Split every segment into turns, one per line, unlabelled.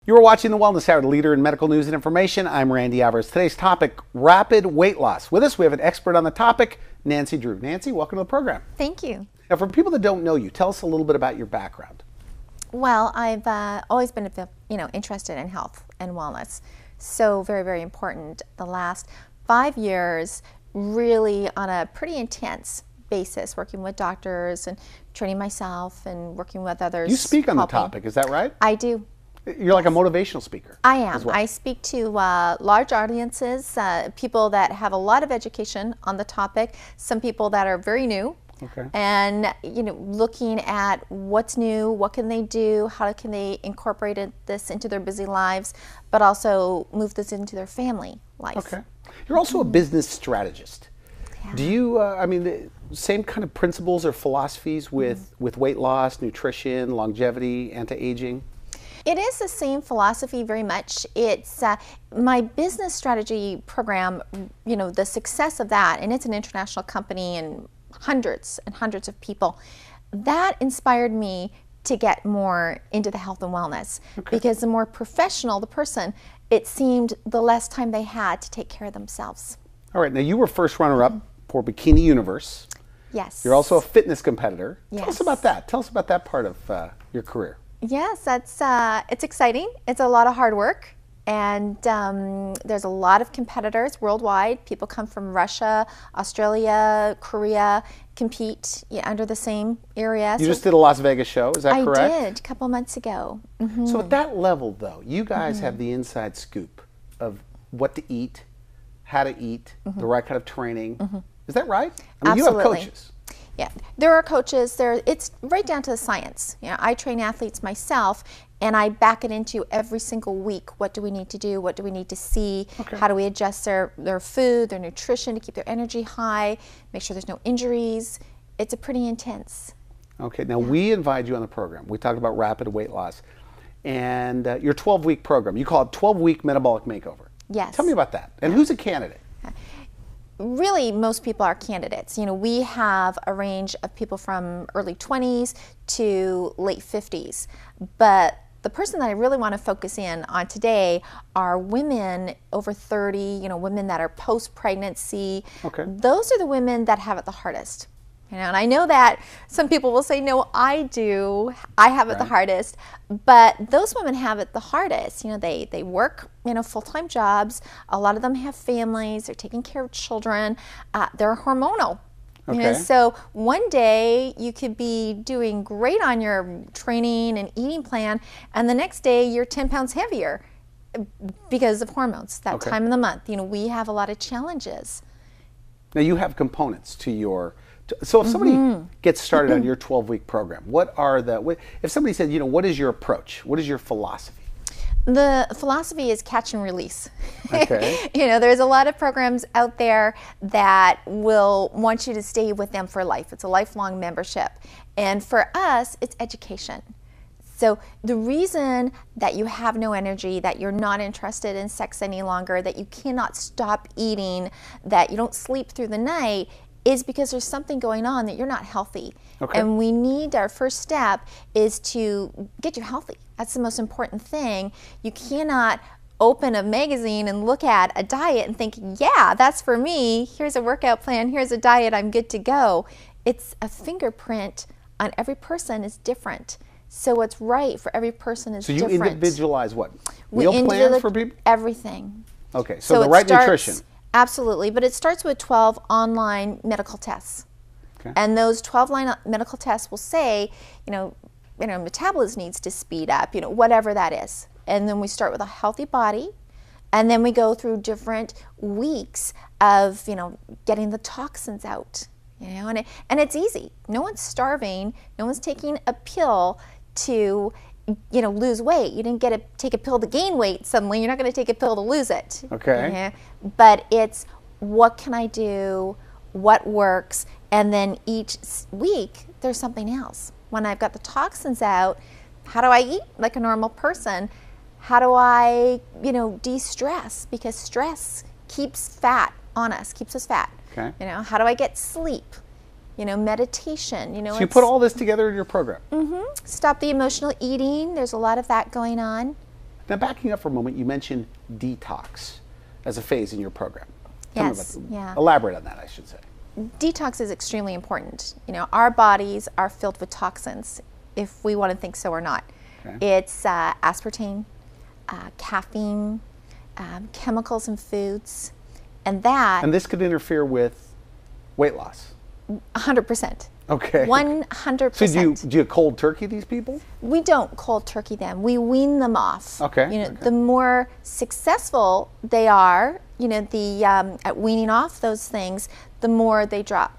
You are watching The Wellness Hour, the leader in medical news and information. I'm Randy Alvarez. Today's topic, rapid weight loss. With us, we have an expert on the topic, Nancy Drew. Nancy, welcome to the program.
Thank you.
Now, for people that don't know you, tell us a little bit about your background.
Well, I've always been, interested in health and wellness. So very, very important. The last 5 years, really on a pretty intense basis, working with doctors and training myself and working with others.
You speak on
helping.
the topic, is that right?
I do.
You're like a motivational speaker.
I am.
As well.
I speak to large audiences, people that have a lot of education on the topic, some people that are very new.
Okay.
And looking at what's new, what can they do, how can they incorporate this into their busy lives, but also move this into their family life.
Okay. You're also a business strategist.
Yeah.
Do you, the same kind of principles or philosophies with weight loss, nutrition, longevity, anti-aging?
It is the same philosophy very much. It's my business strategy program, the success of that, and it's an international company and hundreds and hundreds of people, that inspired me to get more into the health and wellness. Okay. Because the more professional the person, it seemed the less time they had to take care of themselves.
All right, now you were first runner-up for Bikini Universe.
Yes.
You're also a fitness competitor.
Yes.
Tell us about that. Tell us about that part of your career.
Yes, that's it's exciting. It's a lot of hard work, and there's a lot of competitors worldwide. People come from Russia, Australia, Korea, compete under the same area.
You just did a Las Vegas show, is that correct?
I did, a couple months ago. Mm-hmm.
So at that level, though, you guys have the inside scoop of what to eat, how to eat, the right kind of training. Is that right? I mean,
Absolutely.
You have coaches.
Yeah, there are coaches. It's right down to the science. I train athletes myself, and I back it into every single week. What do we need to do? What do we need to see? Okay. How do we adjust their food, their nutrition to keep their energy high, make sure there's no injuries? It's a pretty intense.
Okay, now we invite you on the program. We talk about rapid weight loss. And your 12-week program, you call it 12-week metabolic makeover.
Yes.
Tell me about that. And who's a candidate?
Really, most people are candidates. We have a range of people from early 20s to late 50s. But the person that I really want to focus in on today are women over 30, women that are post-pregnancy. Okay. Those are the women that have it the hardest. And I know that some people will say, no, I do. I have it the hardest. But those women have it the hardest. They work, full-time jobs. A lot of them have families. They're taking care of children. They're hormonal.
Okay.
So one day you could be doing great on your training and eating plan, and the next day you're 10 pounds heavier because of hormones. That time of the month. We have a lot of challenges.
Now you have components to your... So if somebody gets started on your 12-week program, if somebody said, what is your approach? What is your philosophy?
The philosophy is catch and release.
Okay.
There's a lot of programs out there that will want you to stay with them for life. It's a lifelong membership. And for us, it's education. So the reason that you have no energy, that you're not interested in sex any longer, that you cannot stop eating, that you don't sleep through the night, is because there's something going on that you're not healthy. Okay. And we need, our first step is to get you healthy. That's the most important thing. You cannot open a magazine and look at a diet and think, yeah, that's for me. Here's a workout plan. Here's a diet. I'm good to go. It's a fingerprint on every person is different. So what's right for every person is different. So you
individualize what? Meal plans for people?
Everything.
Okay, so the right nutrition.
Absolutely, but it starts with 12 online medical tests. Okay. And those 12 medical tests will say, metabolism needs to speed up, whatever that is. And then we start with a healthy body, and then we go through different weeks of, getting the toxins out, and it's easy. No one's starving. No one's taking a pill to lose weight. You didn't take a pill to gain weight suddenly. You're not going to take a pill to lose it.
Okay.
But it's what can I do, what works, and then each week there's something else. When I've got the toxins out, how do I eat like a normal person? How do I, de-stress? Because stress keeps fat on us, keeps us fat.
Okay.
How do I get sleep? Meditation.
So you put all this together in your program.
Stop the emotional eating. There's a lot of that going on.
Now, backing up for a moment, you mentioned detox as a phase in your program. Tell me
Yes,
about
yeah.
Elaborate on that, I should say.
Detox is extremely important. You know, our bodies are filled with toxins, if we want to think so or not.
Okay.
It's aspartame, caffeine, chemicals in foods, and that
And this could interfere with weight loss.
100%.
Okay.
100%.
So do you cold turkey these people?
We don't cold turkey them. We wean them off.
Okay,
You know,
okay.
the more successful they are, you know, at weaning off those things, the more they drop.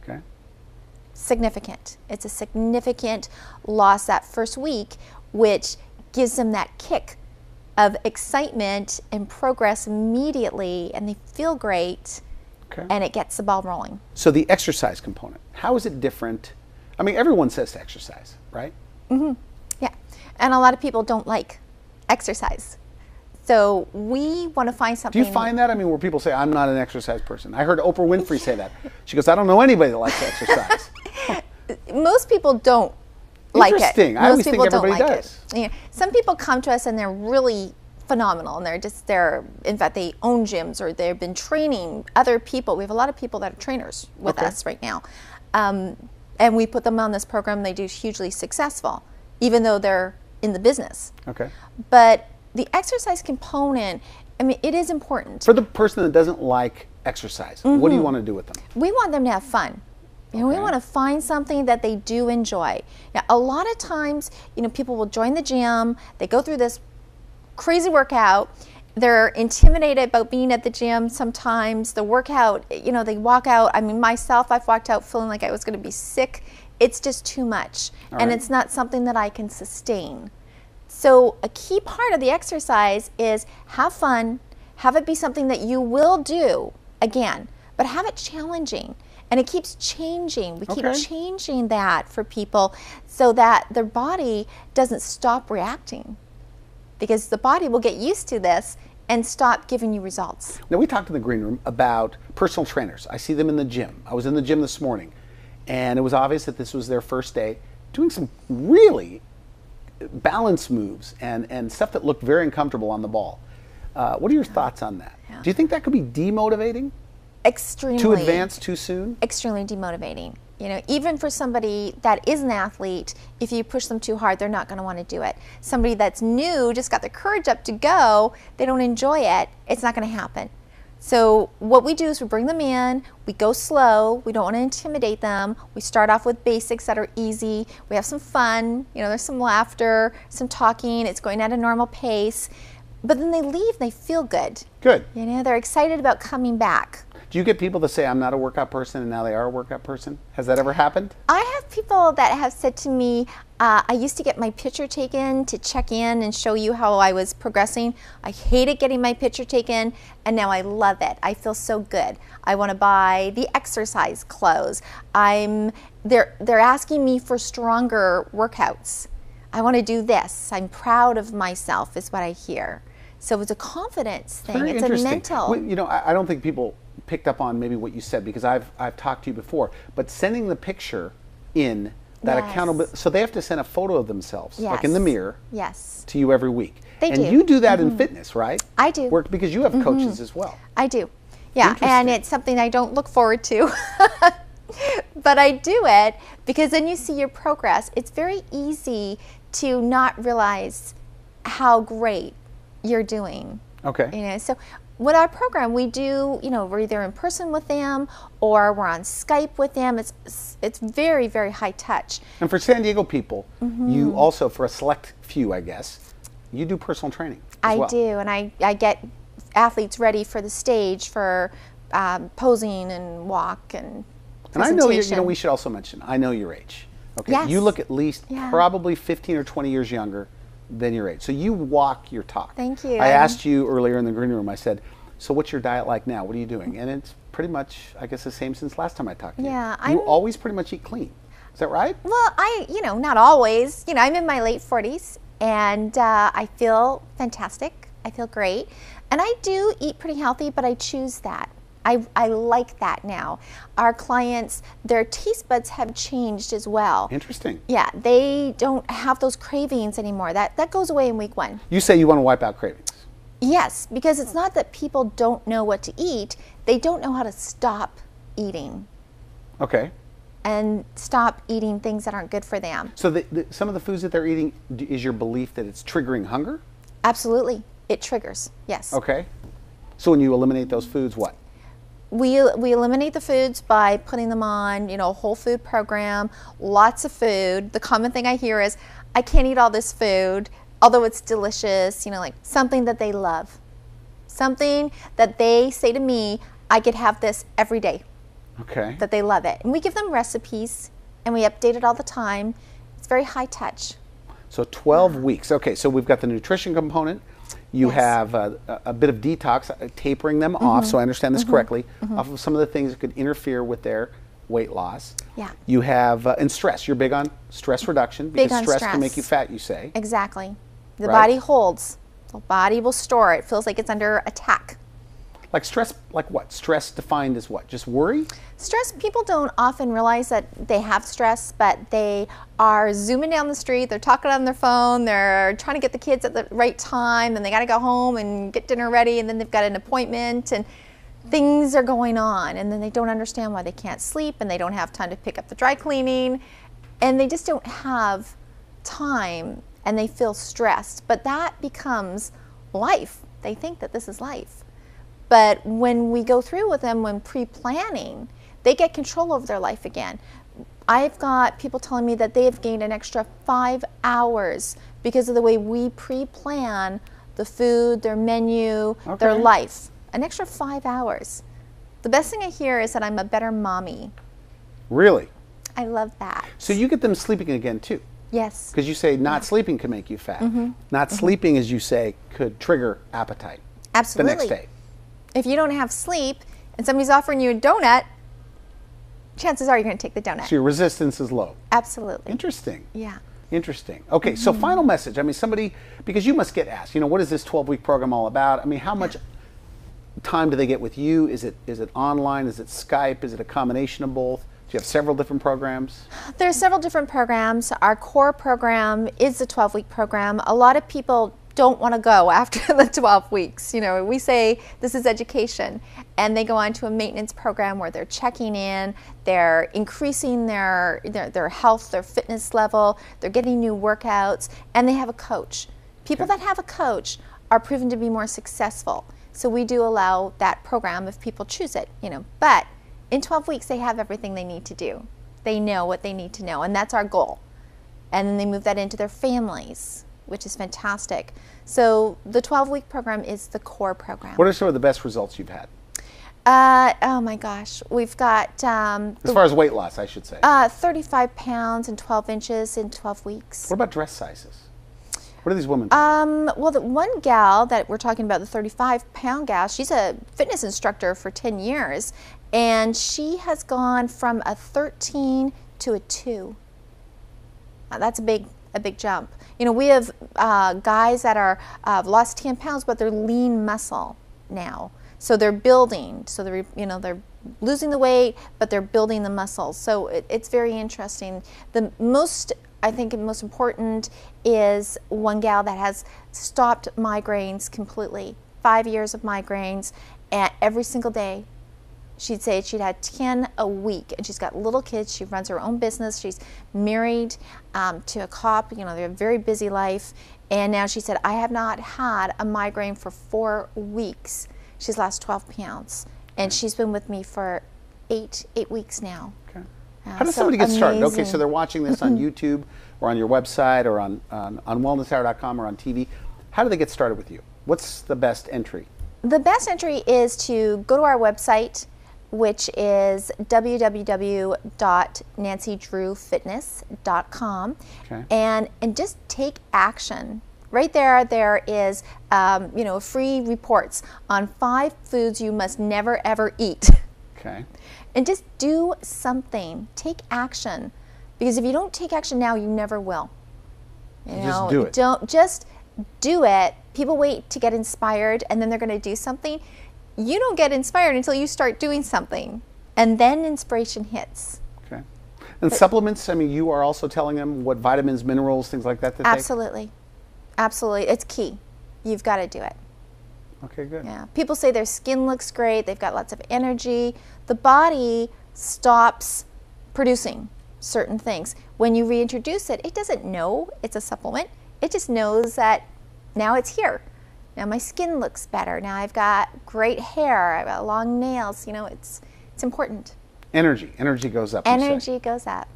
Okay.
Significant. It's a significant loss that first week, which gives them that kick of excitement and progress immediately, and they feel great,
Okay.
and it gets the ball rolling.
So the exercise component, how is it different? I mean, everyone says to exercise, right?
Yeah, and a lot of people don't like exercise. So we want to find
Do
something.
you find that? I mean, where people say, I'm not an exercise person. I heard Oprah Winfrey say that. She goes, I don't know anybody that likes to exercise.
Most people don't like it.
Interesting. I
Most
always think
people don't
everybody
like
does.
it. Yeah. Some people come to us and they're really phenomenal, and in fact, they own gyms, or they've been training other people. We have a lot of people that are trainers with
Okay.
us right now. And we put them on this program. They do hugely successful, even though they're in the business.
Okay.
But the exercise component, I mean, it is important.
For the person that doesn't like exercise, what do you want to do with them?
We want them to have fun. You know, we
Okay.
want to find something that they do enjoy. Now, a lot of times, you know, people will join the gym, they go through this crazy workout, they're intimidated about being at the gym sometimes. The workout, you know, they walk out. I mean, myself, I've walked out feeling like I was going to be sick. It's just too much, and
right.
it's not something that I can sustain. So a key part of the exercise is have fun, have it be something that you will do again, but have it challenging. And it keeps changing. We keep
Okay.
changing that for people so that their body doesn't stop reacting, because the body will get used to this and stop giving you results.
Now, we talked in the green room about personal trainers. I see them in the gym. I was in the gym this morning, and it was obvious that this was their first day doing some really balance moves and stuff that looked very uncomfortable on the ball. What are your thoughts on that?
Yeah.
Do you think that could be demotivating?
Extremely.
Too advanced too soon?
Extremely demotivating. You know, even for somebody that is an athlete, if you push them too hard, they're not going to want to do it. Somebody that's new, just got their courage up to go, they don't enjoy it, it's not going to happen. So what we do is we bring them in, we go slow, we don't want to intimidate them, we start off with basics that are easy, we have some fun, you know, there's some laughter, some talking, it's going at a normal pace, but then they leave, they feel good.
Good.
You know, they're excited about coming back.
Do you get people that say, I'm not a workout person, and now they are a workout person? Has that ever happened?
I have people that have said to me, I used to get my picture taken to check in and show you how I was progressing. I hated getting my picture taken, and now I love it. I feel so good. I want to buy the exercise clothes. They're asking me for stronger workouts. I want to do this. I'm proud of myself, is what I hear. So it's a confidence thing.
Very
It's a
interesting.
mental.
Well, you know, I don't think people picked up on maybe what you said, because I've talked to you before, but sending the picture in that
Yes.
accountability, so they have to send a photo of themselves, like in the
Yes.
mirror,
Yes,
to you every week.
They
and
do.
you do that in fitness, right?
I do.
Because you have coaches as well.
I do. Yeah, and
Interesting.
it's something I don't look forward to. But I do it because then you see your progress. It's very easy to not realize how great you're doing.
Okay.
You know, so with our program, we do, you know, we're either in person with them or we're on Skype with them. It's very, very high touch.
And for San Diego people, you also, for a select few, I guess, you do personal training as well.
I do, and I get athletes ready for the stage for posing and walk and
And I know, you know,
presentation.
we should also mention, I know your age. Okay.
Yes.
You look at least
Yeah.
probably 15 or 20 years younger than your age. So you walk your talk.
Thank you.
I asked you earlier in the green room, I said, so what's your diet like now? What are you doing? And it's pretty much, I guess, the same since last time I talked to
Yeah,
you. You
I'm-
always pretty much eat clean. Is that right?
Well, you know, not always. You know, I'm in my late 40s, and I feel fantastic. I feel great. And I do eat pretty healthy, but I choose that. I like that now. Our clients, their taste buds have changed as well.
Interesting.
Yeah, they don't have those cravings anymore. That goes away in week 1.
You say you want to wipe out cravings.
Yes, because it's not that people don't know what to eat. They don't know how to stop eating.
Okay.
And stop eating things that aren't good for them.
So some of the foods that they're eating, is your belief that it's triggering hunger?
Absolutely. It triggers, yes.
Okay. So when you eliminate those foods, what?
We eliminate the foods by putting them on, a whole food program, lots of food. The common thing I hear is, I can't eat all this food, although it's delicious, like something that they love. Something that they say to me, I could have this every day.
Okay.
That they love it. And we give them recipes, and we update it all the time. It's very high touch.
So 12 weeks. Okay, so we've got the nutrition component. You
Yes.
have a bit of detox, tapering them off, so I understand this correctly, off of some of the things that could interfere with their weight loss.
Yeah.
You have, and stress. You're big on stress reduction
Big
because
on
stress
stress.
can make you fat, you say.
Exactly. The
Right.
body holds. The body will store. It feels like it's under attack.
Like stress, like what? Stress defined as what? Just worry?
Stress, people don't often realize that they have stress, but they are zooming down the street, they're talking on their phone, they're trying to get the kids at the right time, and they got to go home and get dinner ready, and then they've got an appointment, and things are going on, and then they don't understand why they can't sleep, and they don't have time to pick up the dry cleaning, and they just don't have time, and they feel stressed. But that becomes life. They think that this is life. But when we go through with them when pre-planning, they get control over their life again. I've got people telling me that they have gained an extra 5 hours because of the way we pre-plan the food, their menu, their life. An extra 5 hours. The best thing I hear is that I'm a better mommy.
Really?
I love that.
So you get them sleeping again too?
Yes.
Because you say not sleeping can make you fat. Not sleeping, as you say, could trigger appetite.
Absolutely.
The next day.
If you don't have sleep and somebody's offering you a donut, chances are you're going to take the donut.
So your resistance is low.
Absolutely.
Interesting.
Yeah.
Interesting. Okay, so final message. I mean, somebody, because you must get asked, what is this 12-week program all about? I mean, how much time do they get with you? Is it online? Is it Skype? Is it a combination of both? Do you have several different programs?
There are several different programs. Our core program is a 12-week program. A lot of people don't want to go after the 12 weeks. We say this is education, and they go on to a maintenance program where they're checking in, they're increasing their health, their fitness level, they're getting new workouts, and they have a coach. People that have a coach are proven to be more successful. So we do allow that program if people choose it, But in 12 weeks, they have everything they need to do. They know what they need to know, and that's our goal. And then they move that into their families, which is fantastic. So the 12-week program is the core program.
What are some of the best results you've had?
Oh my gosh, we've got
as far as weight loss, I should say.
35 pounds and 12 inches in 12 weeks.
What about dress sizes? What are these women doing?
Well, the one gal that we're talking about, the 35-pound gal, she's a fitness instructor for 10 years, and she has gone from a 13 to a 2. That's a big jump. We have guys that are lost 10 pounds, but they're lean muscle now. So they're building. So they're losing the weight, but they're building the muscles. So it's very interesting. I think the most important is one gal that has stopped migraines completely. 5 years of migraines, and every single day. She'd say she'd had 10 a week, and she's got little kids. She runs her own business. She's married to a cop. They have a very busy life. And now she said, I have not had a migraine for 4 weeks. She's lost 12 pounds. And she's been with me for 8 weeks now.
Okay. How does somebody get started? Okay, so they're watching this on YouTube or on your website or on wellnesshour.com or on TV. How do they get started with you? What's the best entry?
The best entry is to go to our website, which is www.nancydrewfitness.com, and just take action. Right there is free reports on 5 foods you must never ever eat.
Okay.
And just do something. Take action, because if you don't take action now, you never will.
Just do it.
Just do it. People wait to get inspired, and then they're going to do something. you don't get inspired until you start doing something, and then inspiration hits.
Okay. And supplements, I mean, you are also telling them what vitamins, minerals, things like that to take?
Absolutely. Absolutely. It's key. You've got to do it.
Okay, good.
Yeah. People say their skin looks great, they've got lots of energy. The body stops producing certain things. When you reintroduce it, it doesn't know it's a supplement. It just knows that now it's here. Now my skin looks better. Now I've got great hair. I've got long nails. You know, it's important.
Energy goes up.
Energy goes up.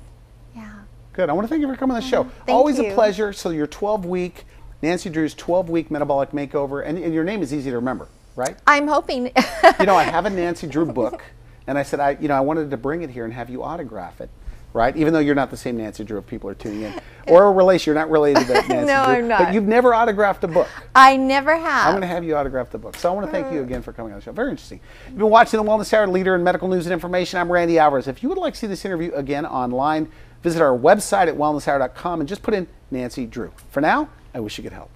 Yeah.
Good. I want to thank you for coming on the show.
Thank
Always
you.
a pleasure. So your 12-week, Nancy Drew's 12-week metabolic makeover, and your name is easy to remember, right?
I'm hoping.
You know, I have a Nancy Drew book, and I said, I wanted to bring it here and have you autograph it, right? Even though you're not the same Nancy Drew if people are tuning in. Or a relation, you're not related to Nancy Drew.
No, I'm not.
But you've never autographed a book.
I never have.
I'm going to have you autograph the book. So I want to thank you again for coming on the show. Very interesting. You've been watching The Wellness Hour, leader in medical news and information. I'm Randy Alvarez. If you would like to see this interview again online, visit our website at wellnesshour.com and just put in Nancy Drew. For now, I wish you good health.